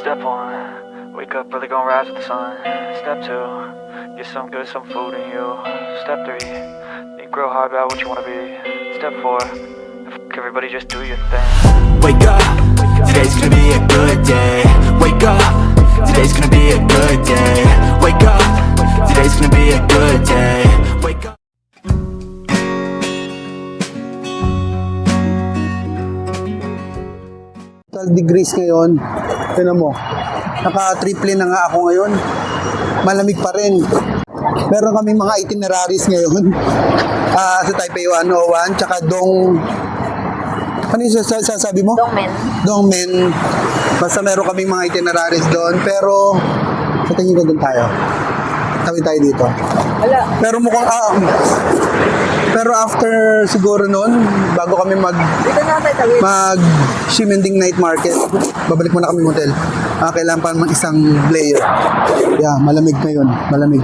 Step one, wake up early, gonna rise with the sun. Step two, get some good, some food in you. Step three, think real hard about what you wanna be. Step four, fuck everybody, just do your thing. Wake up, today's gonna be a good day. Wake up, today's gonna be a good day. Wake up, today's gonna be a good day. Wake up. Degrees ngayon, tignan mo, naka-triple na nga ako ngayon, malamig pa rin. Meron kaming mga itineraries ngayon sa Taipei 101, tsaka ano yung sasabi mo? Dongmen. Basta meron kaming mga itineraries doon, pero sa tingin ko doon tayo. Tawid tayo dito. Wala. Pero mukhang, pero after siguro noon, bago kami Dito na tayo tawid. Shimending Night Market, babalik muna kami hotel. Kailangan pa naman isang layer. Yeah, malamig ngayon. Malamig.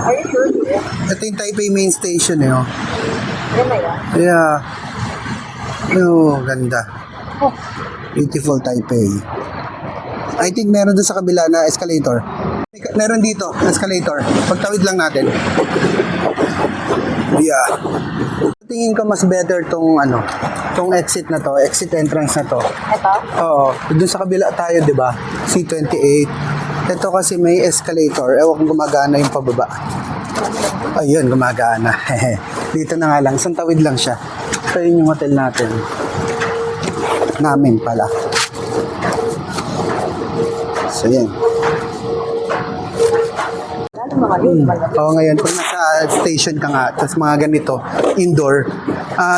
Are you sure? Ito yung Taipei Main Station eh. Oh. Yan na yan. Yeah. Oh, ganda. Oh. Beautiful Taipei. I think meron doon sa kabila na escalator. Meron dito, escalator. Pagtawid lang natin. Yeah. Tingin ko mas better tong tong exit na to, exit entrance na to. Ito? Oo. Doon sa kabila tayo, di ba? C28. Ito kasi may escalator. Ewan kung gumagana yung pababa. Ayun, gumagana. Dito na nga lang. Isang tawid lang siya. Ito yun yung hotel natin. Namin pala. So, yan. Lalo mga yun, malamig. Oo, ngayon, kung nasa station ka nga, tapos mga ganito, indoor,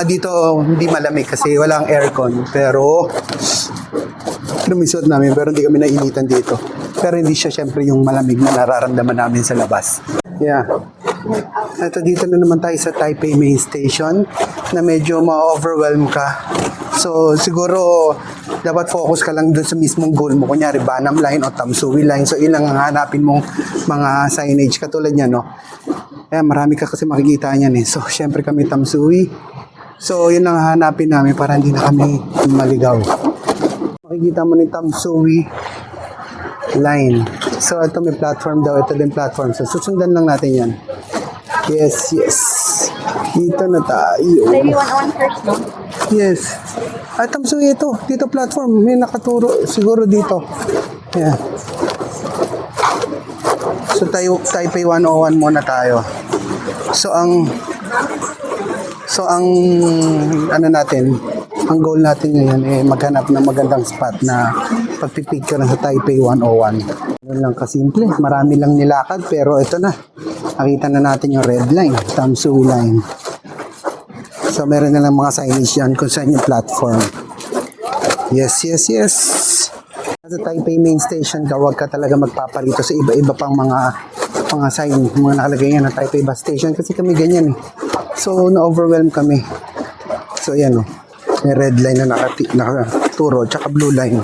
dito hindi malamig kasi walang aircon. Pero, lumisot namin, pero hindi kami nainitan dito. Pero hindi siya syempre yung malamig na nararamdaman namin sa labas. Yeah. Ito, dito na naman tayo sa Taipei Main Station na medyo ma-overwhelm ka. So, siguro, dapat focus ka lang dun sa mismong goal mo. Kunyari, Banam Line o Tamsui Line. So, ilang ang hanapin mong mga signage katulad niya, no? Kaya marami ka kasi makikita niyan eh. So, syempre kami Tamsui. So, yun ang hanapin namin para hindi na kami maligaw. Makikita mo ni Tamsui Line. So, ito may platform daw. Ito din platform. So, susundan lang natin yan. Yes, yes. Dito na tayo. Tayo 101 first, no? Yes. At Tamsui ito. Dito platform. May nakaturo. Siguro dito. Yeah. So, Taipei 101 muna tayo. So, ang ano natin, ang goal natin ngayon eh maghanap ng magandang spot na pagpipicture sa Taipei 101. Yun lang kasimple. Marami lang nilakad pero ito na. Nakita na natin yung red line, Tamsui line. So meron na lang mga signage yan kung saan yung platform. Yes, yes, yes. Sa Taipei Main Station ka, huwag ka talaga magpaparito sa iba-iba pang mga sign, mga nakalagay yan ng Taipei Bus Station kasi kami ganyan eh. So na-overwhelm kami. So yan o. May red line na nakaturo, tsaka blue line.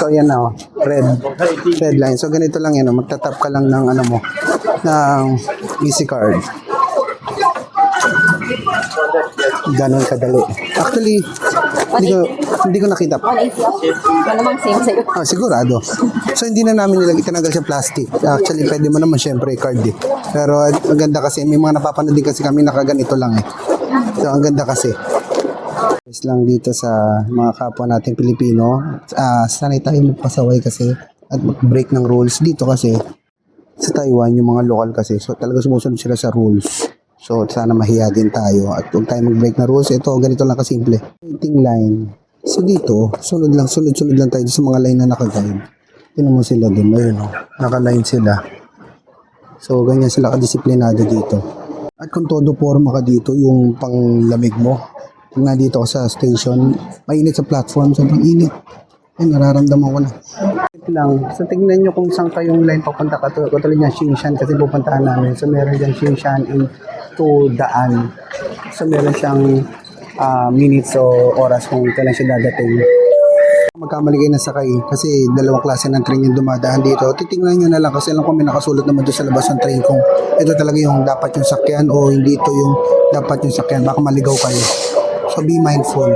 So yan na o. Red line. So ganito lang yan o. Magtatap ka lang ng ng easy card. Ganon kadali. Actually, hindi ko nakita. 180. Malamang same sa'yo. Sigurado. So, hindi na namin nilang itinanggal sa plastic. Actually, pwede mo naman syempre card eh. Pero, ang ganda kasi, may mga napapanood din kasi kami nakaganito lang eh. So, ang ganda kasi. Is lang dito sa mga kapwa nating Pilipino. Sanay tayo magpasaway kasi at mag-break ng rules dito kasi sa Taiwan, yung mga local kasi. So, talaga sumusunod sila sa rules. So, sana mahiya din tayo. At huwag tayo mag-break na rules. Ito, ganito lang kasimple. Waiting line. So, dito, sunod lang tayo sa mga line na naka-guide. Tingnan mo sila din. Ayun, oh. Naka-line sila. So, ganyan sila kadisiplinado dito. At kung todo forma ka dito, yung panglamig mo, kung nandito ka sa station, mainit sa platform, sobrang init. Ay, nararamdaman ko na. Lang. So, tignan nyo kung saan kayong line papunta ka. Katulad niya, Xingshan kasi pupuntahan namin. So, meron dyan Xingshan to Daan. So, meron siyang minutes o oras kung kailan siya dadating. Magkamali kayo na sakay kasi dalawang klase ng train yung dumadaan dito. Titingnan nyo na lang kasi alam ko may nakasulat naman doon sa labas ng train kung ito talaga yung dapat yung sakyan o hindi ito yung dapat yung sakyan. Baka maligaw kayo. So be mindful.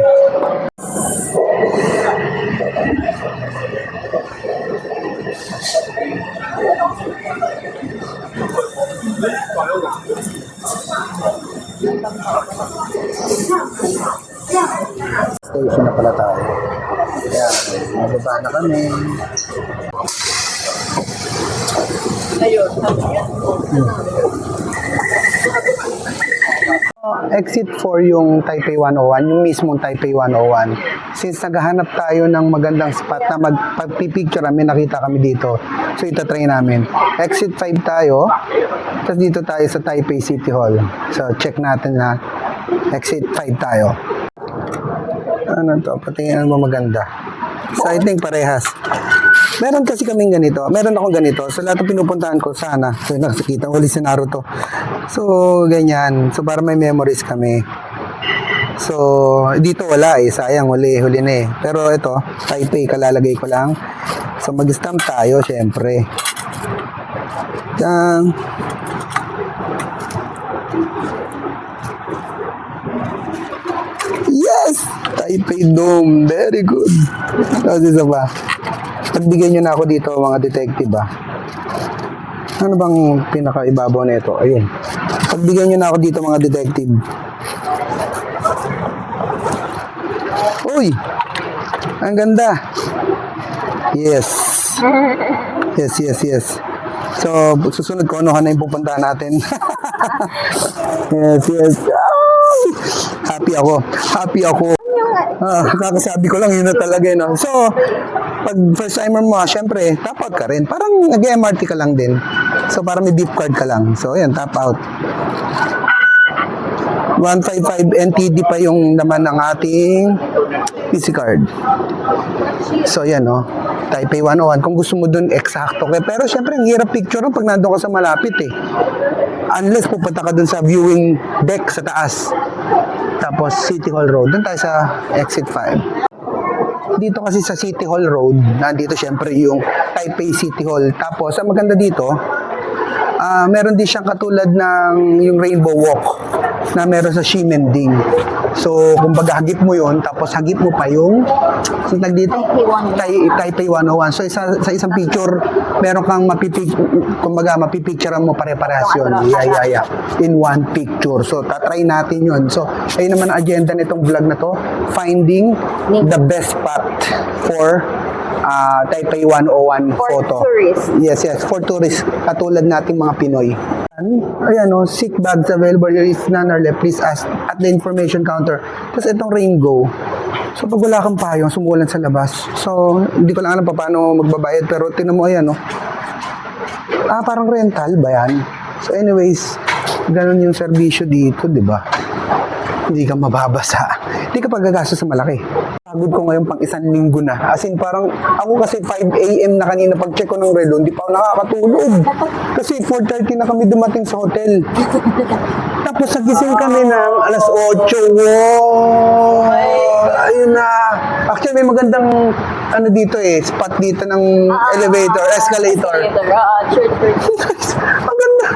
Station na pala tayo. Ayan, mababa na kami. Ayun. Exit 4 yung Taipei 101, yung mismong Taipei 101. Since naghahanap tayo ng magandang spot na magpipicture kami, nakita kami dito. So itatry namin. Exit 5 tayo, tapos dito tayo sa Taipei City Hall. So check natin na exit 5 tayo. Ano to? Patingin mo maganda. So I think parehas. Meron kasi kaming ganito. Meron akong ganito. So lahat ng pinupuntahan ko sana. So nakikita ko ulit si Naruto. So ganyan. So para may memories kami. So dito wala eh. Sayang huli na eh. Pero ito, Taipei kalalagay ko lang. So mag-stamp tayo syempre. Yes! Taipei Dome. Very good. Tapos isa pa. Pagbigyan nyo na ako dito mga detective Ano bang pinakaibabaw na ito? Ayun. Pagbigyan nyo na ako dito mga detective. Uy! Ang ganda. Yes. Yes. So, susunod ko ano na yung pupuntahan natin. yes. Oh! Happy ako. Kakasabi ko lang, yun na talaga, no? So, pag first timer mo, syempre, tap out ka rin. Parang nag-MRT ka lang din. So, parang may beep card ka lang. So, ayan, tap out. 155 NTD pa yung naman ng ating PC card. So, yan, no? Taipei 101. Kung gusto mo dun, eksakto. Pero, syempre, ang hirap picture pag nandun ka sa malapit, eh. Unless pupunta ka dun sa viewing deck sa taas. Tapos City Hall Road. Doon tayo sa exit 5. Dito kasi sa City Hall Road, nandito syempre yung Taipei City Hall. Tapos, ang maganda dito, meron din siyang katulad ng yung Rainbow Walk na meron sa Ximending. So, kumbaga hagip mo yon, tapos hagip mo pa yung sinag dito? Taipei 101. So, sa isang picture, meron kang mapipicturean mo pare-parehas yun. Yeah. In one picture. So, tatry natin yun. So, ayun naman ang agenda nitong vlog na to. Finding the best spot for Taipei 101 photo. Tourists. Yes, for tourists. Katulad nating mga Pinoy. Ayan o, sick bags available. If none are left, please ask at the information counter. Tapos itong Raingo. So pag wala kang payong, sumulan sa labas. So, hindi ko lang alam pa paano magbabayad. Pero tinan mo ayan o. Parang rental ba yan? So anyways, ganun yung serbisyo dito, di ba? Hindi ka mababasa. Hindi ka pagagastos sa malaki. Pagod ko ngayon pang isang linggo na. As in parang, ako kasi 5 a.m. na kanina pag-check ko ng relo, hindi pa ako nakakatulog. Kasi 4:30 na kami dumating sa hotel. Tapos nagising kami ng alas 8. Wow! Ayun na. Actually, may magandang dito spot dito ng elevator, escalator. Church. Ang ganda.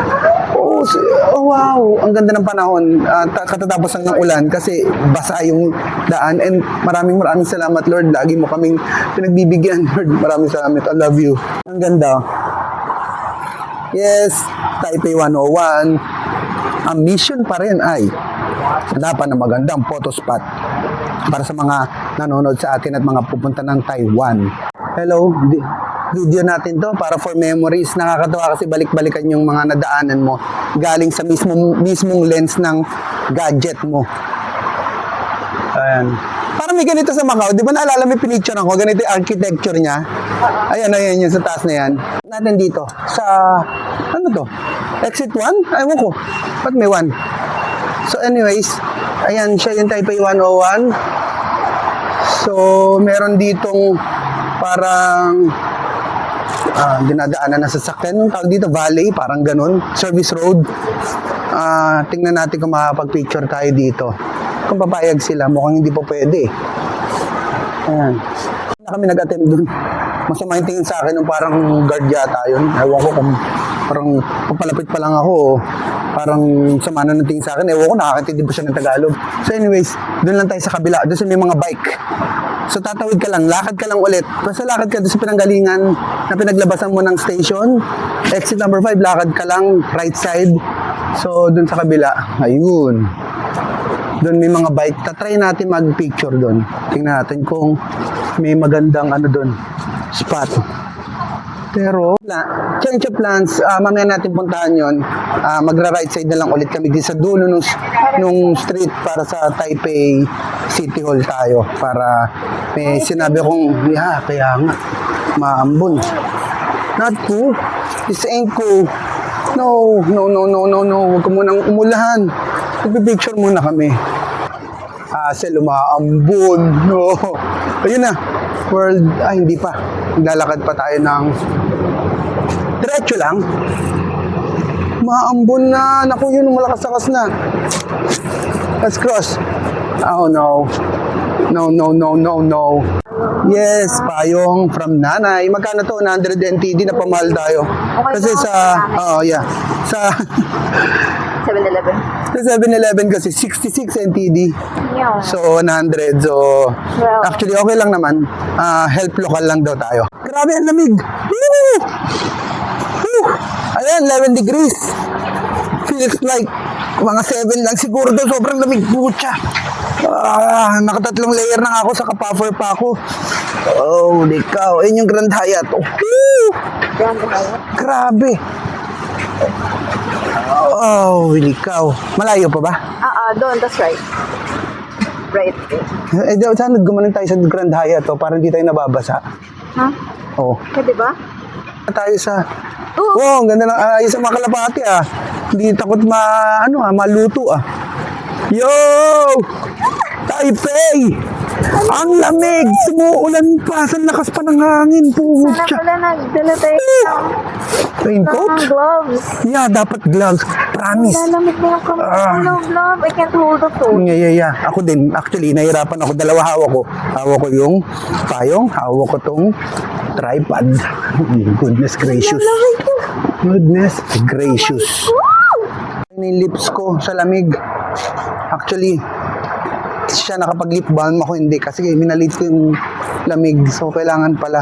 Oh, wow. Ang ganda ng panahon. Katatapos ng ulan kasi basa yung daan. And maraming salamat, Lord. Lagi mo kaming pinagbibigyan, Lord. Maraming salamat. I love you. Ang ganda. Yes, Taipei 101. Ang mission pa rin ay hanapan ng magandang photo spot para sa mga nanonood sa atin at mga pupunta ng Taiwan. Hello, video natin to para for memories. Nakakatawa kasi balik-balikan yung mga nadaanan mo galing sa mismong lens ng gadget mo. Ayan. Parang may ganito sa Macau. Di ba naalala mo yung pinicture ako? Ganito yung architecture niya. Ayan yung sa taas na yan. Natin dito. Sa, ano to? Exit 1? Ewan ko. Ba't may 1? So anyways, ayan siya yung Taipei 101. So, meron ditong parang dinadaanan na sasakyan. Yung tawag dito, valley, parang ganun. Service road. Tingnan natin kung makapag-picture tayo dito. Kung papayag sila, mukhang hindi po pwede. Ayan. Na kami nag-attend dun. Masama yung tingin sa akin nung parang guard yata yun. Ewan ko kung parang papalapit pa lang ako. Parang sama na ng tingin sa akin. Ewan ko, nakakatindi ba siya ng Tagalog. So anyways, dun lang tayo sa kabila. Doon sa may mga bike. So tatawid ka lang, lakad ka lang ulit. Basta lakad ka doon sa pinanggalingan na pinaglabasan mo ng station. Exit number 5, lakad ka lang, right side. So dun sa kabila, ayun. Doon may mga bike. Tatry natin mag-picture doon. Tingnan natin kung may magandang ano doon, spot. Pero, change of plans, mamaya natin puntahan yon. Magra-right side na lang ulit kami din sa dulo nung street para sa Taipei City Hall tayo. Para may sinabi kong, kaya nga, maambon. Not cool. This ain't cool. No. Huwag ka munang umulahan. Nagpipicture muna kami. Hassle, umaambon. No. Ayun na. World, hindi pa. Naglalakad pa tayo ng diretso lang. Maambon na. Naku, yun, malakas-lakas na. Let's cross. Oh, no. No. Yes, payong from nanay. Magkano to? 100 NTD na pamahal tayo. Kasi sa, sa 7-Eleven. sa 7-Eleven kasi 66 NTD. Yeah. So, 100. So, Well, actually, okay lang naman. Help local lang daw tayo. Grabe, ang lamig. Woo! Woo! Ayan, 11 degrees. Feels like mga 7 lang siguro daw. Sobrang lamig. Pucha. Nakatatlong layer na ako sa kapuffer pa ako. Oh, likaw. Ayun yung Grand Hyatt. Oh, woo! Grabe. Oh, likaw. Malayo pa ba? doon, that's right. Right. Saan gumanon tayo sa Grand Hyatt to para hindi tayo nababasa? Ha? Oo. Pwede ba? Tayo sa... Oo. Oh, ang ganda ng ayos sa mga kalapati Hindi takot maluto Yo! Taipei! Ang lamig! Sumuulan pa! Sa lakas pa ng hangin! Sana Pucha! pala nagdala tayo ng Raincoat? gloves. Yeah, dapat gloves. Promise. Lalamig na yung kamay ko ng glove. I can't hold the phone. Yeah. Ako din. Actually, nahirapan ako. Dalawa hawak ko. Hawak ko yung payong. Hawak ko tong tripod. Goodness gracious. Goodness gracious. Yung lips ko sa lamig. Actually, siya nakapag-lip balm ako hindi kasi minalit ko yung lamig. So, kailangan pala.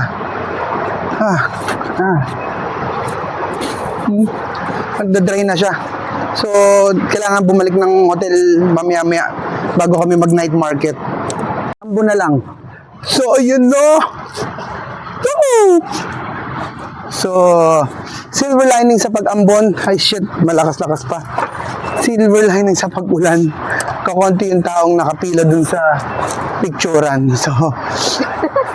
Nagda-dry na siya. So, kailangan bumalik ng hotel mamaya-maya bago kami mag-night market. Ambo na lang. So, ayun no. So, silver lining sa pag-ambon. Ay shit, malakas-lakas pa. Silver lining sa pag-ulan. Kakunti yung taong nakapila dun sa picturean. So,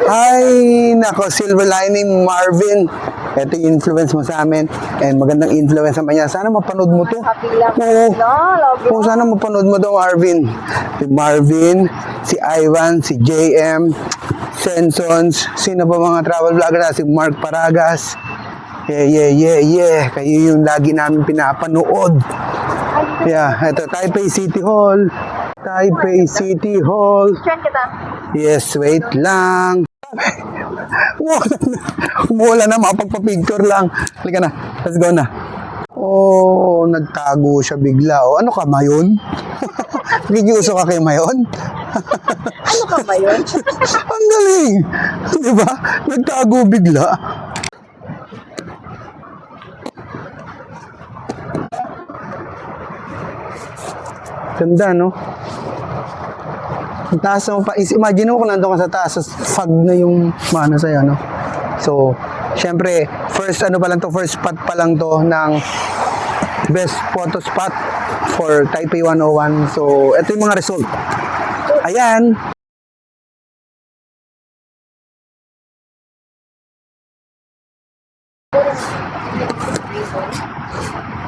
ay, nako, silver lining, Marvin. Ito yung influence mo sa amin. And magandang influence naman niya. Sana mapanood mo to. Happy lang. Oo. No, love you. Oo, sana mapanood mo to, Marvin. Si Marvin, si Ivan, si JM, Sensons, sino ba mga travel vlogger na? Si Mark Paragas. Yeah. Kayo yung lagi namin pinapanood. Yeah, ito, Taipei City Hall. Taipei City Hall. Trend kita. Yes, wait lang. Umuulan na, makapagpa-picture lang. Halika na, let's go na. Oh, nagtago siya bigla. Oh, ano ka, mayon? Nagigiuso ka kay mayon? Ano ka ba yun? Ang galing! Di ba? Nagtago bigla. Ganda, no? Ang taas mo pa. Imagine mo kung nandun ka sa taas, fog na yung mana sa'yo, no? So, syempre, first spot pa lang to ng best photo spot for Taipei 101. So, ito yung mga result. Ayan.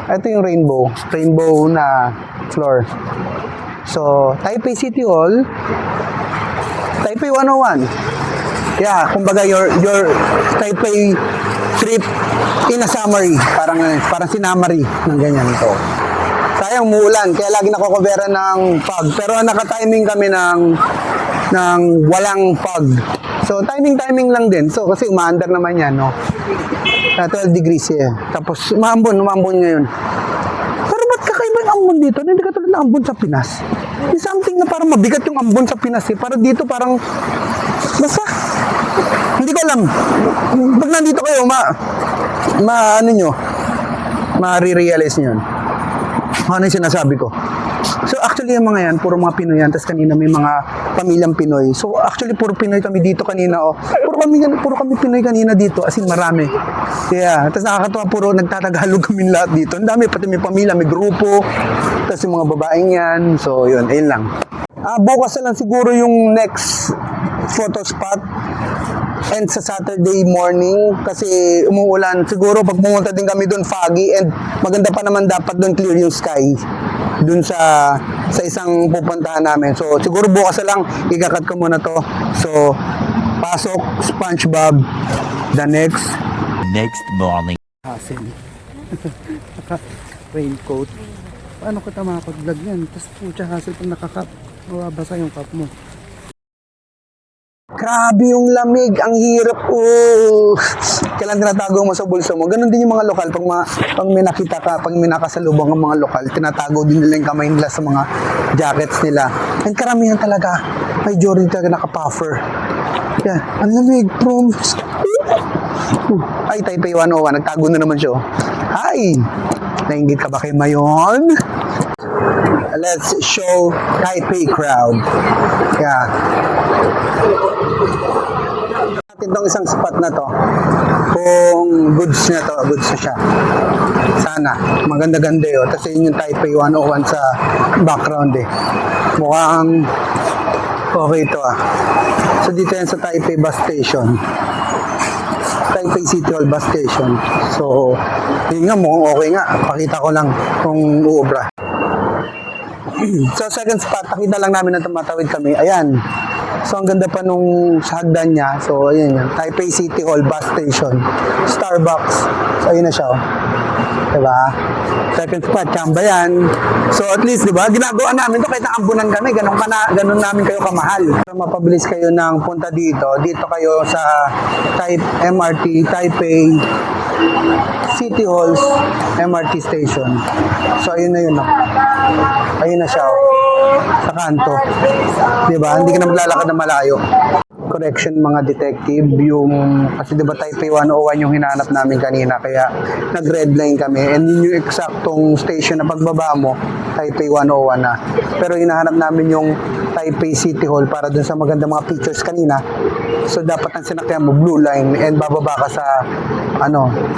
Ito yung rainbow na floor. So, Taipei City Hall, Taipei 101. Yeah, kumbaga your Taipei trip in a summary, parang sinamary ng ganyan to. Sayang muulan, kaya lagi nakocoveran ng fog. Pero naka-timing kami ng walang fog. So, timing lang din. So, kasi umaandar naman yan, no? 12 degrees yan. Tapos, umambon ngayon. Pero ba't kakaiba yung ambon dito? Hindi ka tulad ng ambon sa Pinas. May something na parang mabigat yung ambon sa Pinas, eh. Para dito, parang, basta, hindi ko alam. Pag nandito kayo, ano nyo, ma-realize nyo yun. Ano yung sinasabi ko? So actually yung mga yan, puro mga Pinoy yan. Tapos kanina may mga pamilyang Pinoy. So actually puro Pinoy kami dito kanina. Oh. Puro kami Pinoy kanina dito. As in marami. Yeah. Tapos nakakatawa, puro nagtatagalog kami lahat dito. Ang dami, pati may pamilya, may grupo. Tapos yung mga babaeng yan. So yun, ayun lang. Bukas na lang siguro yung next photo spot. And sa Saturday morning, kasi umuulan, siguro pag pumunta din kami doon, foggy, and maganda pa naman dapat doon, clear yung sky doon sa isang pupuntahan namin. So siguro bukas na lang, ikakat ko muna to. So pasok SpongeBob the next morning. hassle. Raincoat. Paano ko makapag-vlog yan? Tapos pucha hassle pag nakakap, mababasa yung cup mo. Grabe yung lamig, ang hirap. Oh. Kailan tinatago mo sa bulso mo? Ganon din yung mga lokal. Pag may nakita ka, pag may nakasalubong ang mga lokal, tinatago din nila yung kamay nila sa mga jackets nila. And karamihan talaga, may Jordan talaga naka-puffer. Yeah, ang lamig, promise. Ay, Taipei 101, nagtago na naman siya. Hi! Nainggit ka ba kay Mayon? Let's show Taipei crowd. Yeah. Natin tong isang spot na to. Kung goods na siya. Sana. Maganda-ganda yun. Tapos yun yung Taipei 101 sa background eh. Mukhang okay ito ah. So dito yan sa Taipei bus station. Taipei City Hall bus station. So, yun nga, mukhang okay nga. Pakita ko lang kung uubra. So, second spot, nakita lang namin na tumatawid kami. Ayan. So, ang ganda pa nung sa hagdan niya. So, ayan yan. Taipei City Hall bus station. Starbucks. So, ayun na siya. Oh. Diba? Second spot, Chamba yan. So, at least, diba? Ginagawa namin to kahit naambunan kami. Ganun namin kayo kamahal. Para mapabilis kayo ng punta dito. Dito kayo sa MRT, Taipei City Halls MRT station. So, ayun na yun. Ayun na siya. Sa kanto. Diba? Hindi ka na maglalakad na malayo. Correction mga detective, kasi diba Taipei 101 yung hinahanap namin kanina, kaya nag-red line kami, and yun yung eksaktong station na pagbaba mo, Taipei 101 na. Pero hinahanap namin yung Taipei City Hall para dun sa maganda mga pictures kanina. So dapat ang sinakyan mo, blue line, and bababa ka sa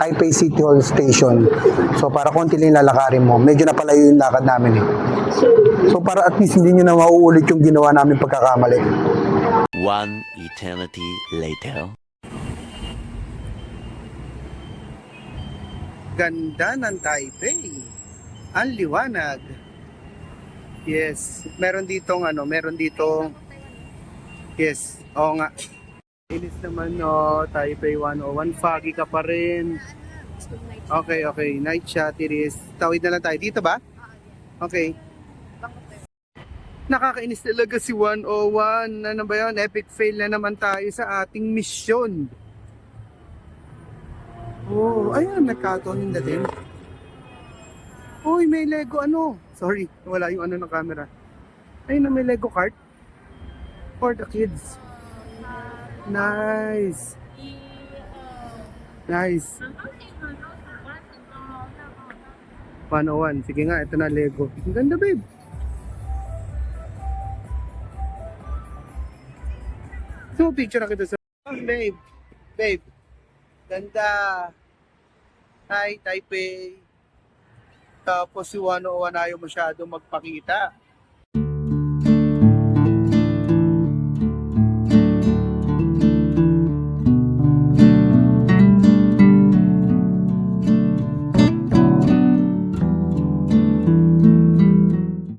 Taipei City Hall station. So para konti lang lalakarin mo, medyo napalayo yung lakad namin eh. So para at least hindi nyo na mauulit yung ginawa namin pagkakamali. One eternity later. Ganda ng Taipei. Ang liwanag. Yes, meron ditong yes, oo nga. Inis naman Taipei 101, foggy ka pa rin. Okay, night shot it is. Tawid na lang tayo. Dito ba? Okay. Nakakainis talaga si 101. Ano ba yun? Epic fail na naman tayo sa ating misyon. Oh, ayun, nagkatonin na din. Uy, may Lego Sorry, wala yung ng camera. Ayun na, may Lego kart. For the kids. Nice. Nice. 101. Sige nga, ito na Lego. Ang ganda, babe. So, picture na kita sa... Babe. Ganda. Hi, Taipei. Tapos si 101 ayaw masyado magpakita.